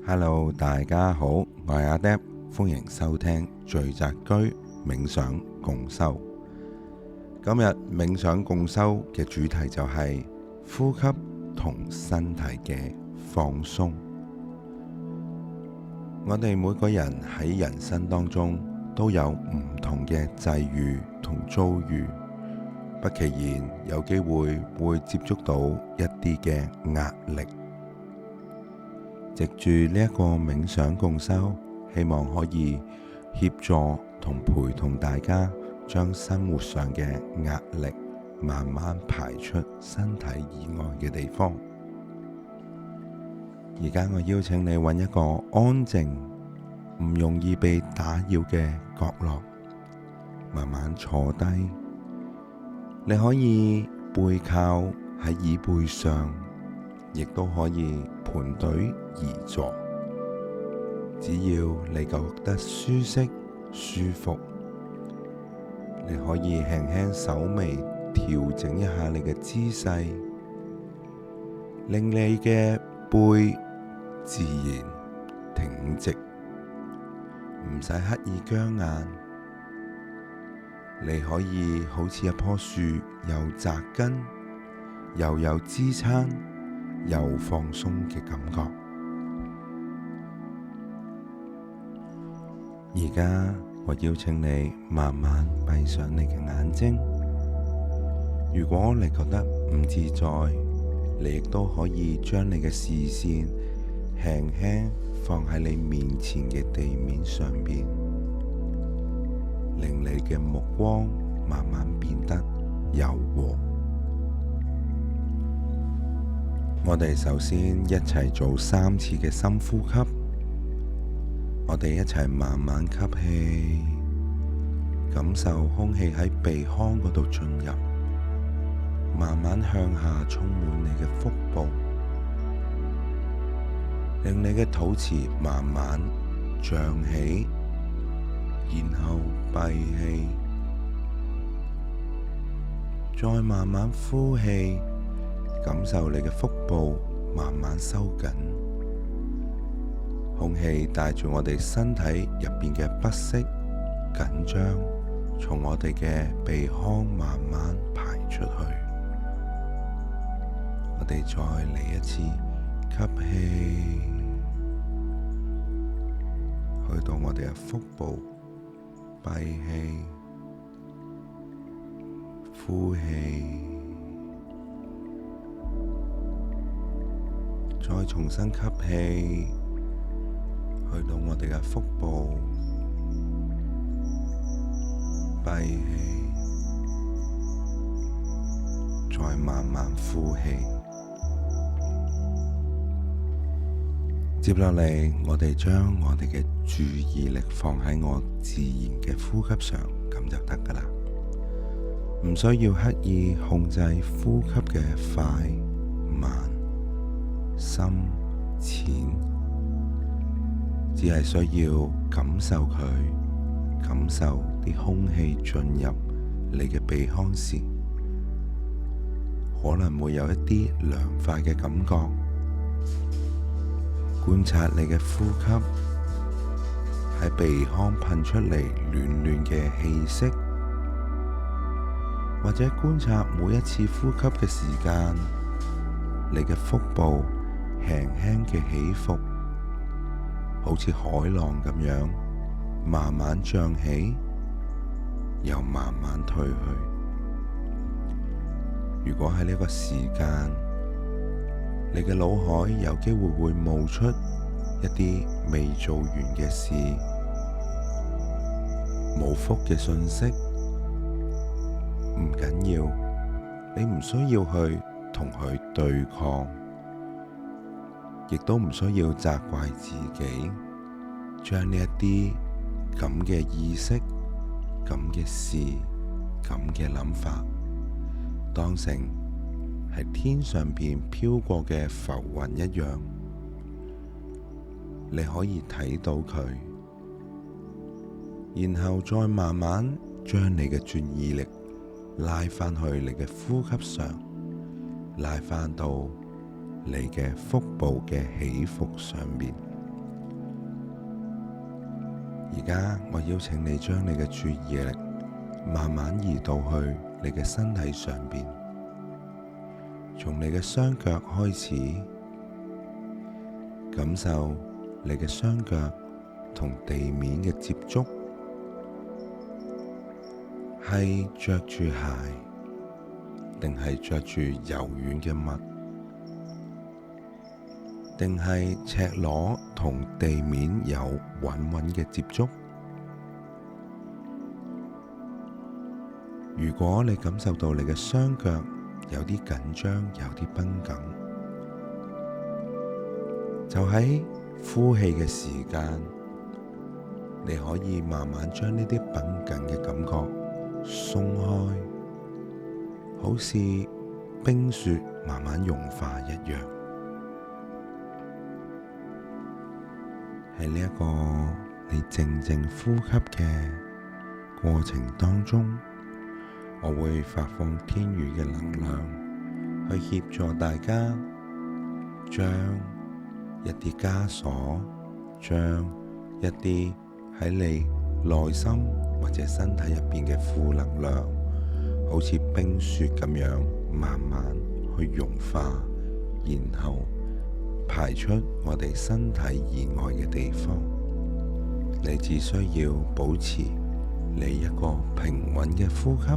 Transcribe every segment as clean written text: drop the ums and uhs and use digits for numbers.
Hello，大家好，我係阿 Deb，歡迎收聽聚宅居冥想共修。今日冥想共修嘅主題就係呼吸同身體嘅放鬆。我哋每個人喺人生當中都有唔同嘅際遇同遭遇，不其然有機會接觸到一啲嘅壓力。藉住呢一個冥想共修，希望可以協助同陪同大家將生活上嘅壓力慢慢排出身體以外嘅地方。而家我邀請你揾一個安靜、唔容易被打擾嘅角落，慢慢坐低。你可以背靠喺椅背上，亦都可以盤腿而坐。只要你覺得舒適舒服，你可以輕輕手微調整一下你嘅姿勢，令你嘅背自然挺直，唔使刻意僵硬。你可以好似一棵樹，又扎根，又有支撐，又放鬆嘅感覺。而家我邀請你慢慢閉上你嘅眼睛。如果你覺得唔自在，你亦都可以將你嘅視線輕輕放喺你面前嘅地面上邊，令你嘅目光慢慢變得柔和。我哋首先一齊做3次嘅深呼吸。我哋一齊慢慢吸氣，感受空氣喺鼻腔嗰度進入，慢慢向下充滿你嘅腹部，令你嘅肚臍慢慢脹起，然後閉氣，再慢慢呼氣，感受你嘅腹部慢慢收緊。空氣帶住我哋身體入邊嘅不適、緊張，從我哋嘅鼻腔慢慢排出去。我哋再嚟一次吸氣，去到我哋嘅腹部，閉氣，呼氣，再重新吸氣，去到我哋嘅腹部，閉氣，再慢慢呼氣。接落嚟，我哋將我哋嘅注意力放喺我自然嘅呼吸上，咁就得㗎喇。唔需要刻意控制呼吸嘅快慢、深淺，只係需要感受佢，感受啲空氣進入你嘅鼻腔時，可能會有一啲涼快嘅感覺。觀察你嘅呼吸，喺鼻腔噴出嚟暖暖嘅氣息，或者觀察每一次呼吸嘅時間，你嘅腹部輕輕嘅起伏，好似海浪咁樣，慢慢漲起，又慢慢退去。如果喺呢個時間，你嘅腦海有機會冒出一啲未做完嘅事，冇覆嘅訊息，唔緊要，你唔需要去同佢對抗，亦都唔需要責怪自己，將呢一啲咁嘅意識、咁嘅事、咁嘅諗法，當成係天上邊飄過嘅浮雲一樣，你可以睇到佢，然後再慢慢將你嘅注意力拉返去你嘅呼吸上，拉返到你嘅腹部嘅起伏上面。而家我邀請你將你嘅注意力慢慢移到去你嘅身體上邊，從你嘅雙腳開始，感受你嘅雙腳同地面嘅接觸，係着住鞋定係着住柔軟嘅襪，定係赤裸同地面有穩穩嘅接觸。如果你感受到你嘅雙腳有啲緊張，有啲繃緊，就喺呼氣嘅時間，你可以慢慢將呢啲繃緊嘅感覺鬆開，好似冰雪慢慢融化一樣。喺呢一個你靜靜呼吸嘅過程當中，我會發放天宇嘅能量，去協助大家將一啲枷鎖，將一啲喺你內心或者身體入邊嘅負能量，好似冰雪咁樣慢慢去融化，然後排出我哋身體以外嘅地方。你只需要保持你一個平穩嘅呼吸。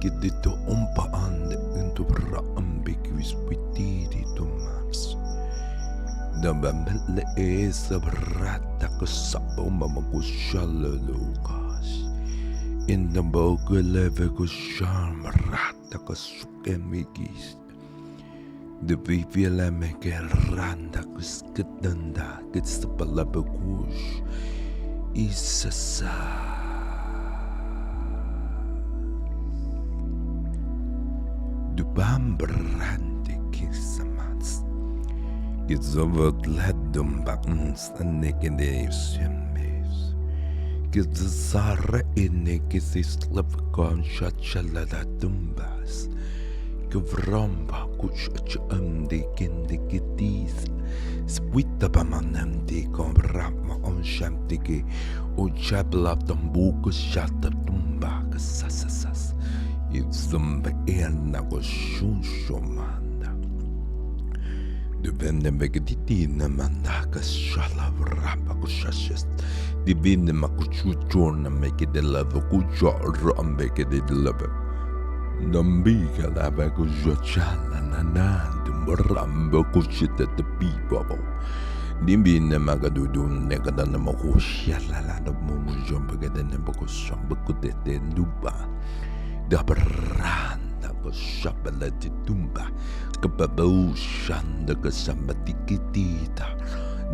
Kedito umpaande into braambe kwiswitiri tomas. Nabamele esa brata kasabo mamakushala lukas. In the bogeleve kusham rata kasukemigis. The vivila mekel randa kuskadanda kitstapalabakush. Isasa. Bambrande kissamats. Gizovat ledum buttons and negations. Gizazara in negisis lavcon shachalada dumbas. Gavromba kuch de kindigidis. Spuita bamanam de combrama on shamtigi. O chabla dumbuka shata dumba sasasas. Zumba ena go shunshomanda. Du vende megaditina mandaka shala vramba go shashest. Divine makuchujona make the love kujo rambeke de love. Nambiga lava go jochala nanand ramba kushita the people. Dimbine magadudun negadana makushala la the mumujumba get the nembako shamba could de nuba. Da branda ko shabala di tumba, kababushan da kasamba tikitita,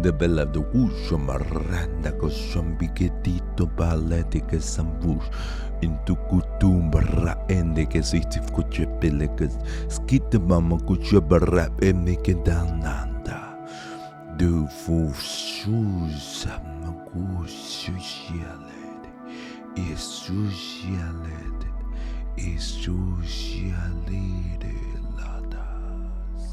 da bella da usho maranda ko shambiketito balete ke sambush, into kutumba ende ke sitif kuche pelekas, skita mama kuche barap eme ke dananda, do fu shuza makushusialede, isusialede. Socialide ladas.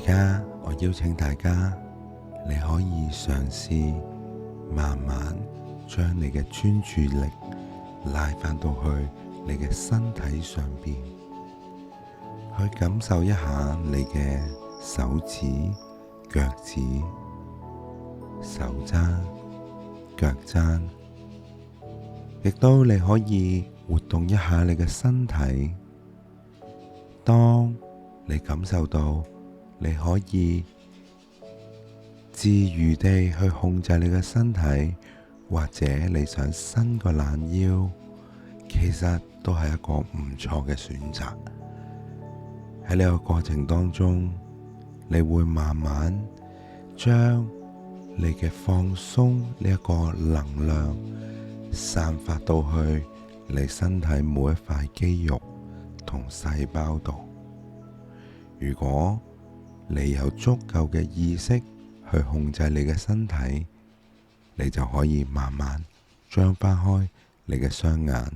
家我邀請大家，你可以嘗試慢慢將你嘅專注力拉返到去你嘅身體上邊，去感受一下你嘅手指、腳趾、手踭、腳踭，亦都你可以活動一下你嘅身體。當你感受到你可以自如地去控制你嘅身體，或者你想伸個懶腰，其實都係一個唔錯嘅選擇。喺呢個過程當中，你會慢慢將你嘅放鬆呢一個能量散發到去你身體每一塊肌肉同細胞度。如果你有足夠嘅意識去控制你嘅身體，你就可以慢慢張翻開你嘅雙眼。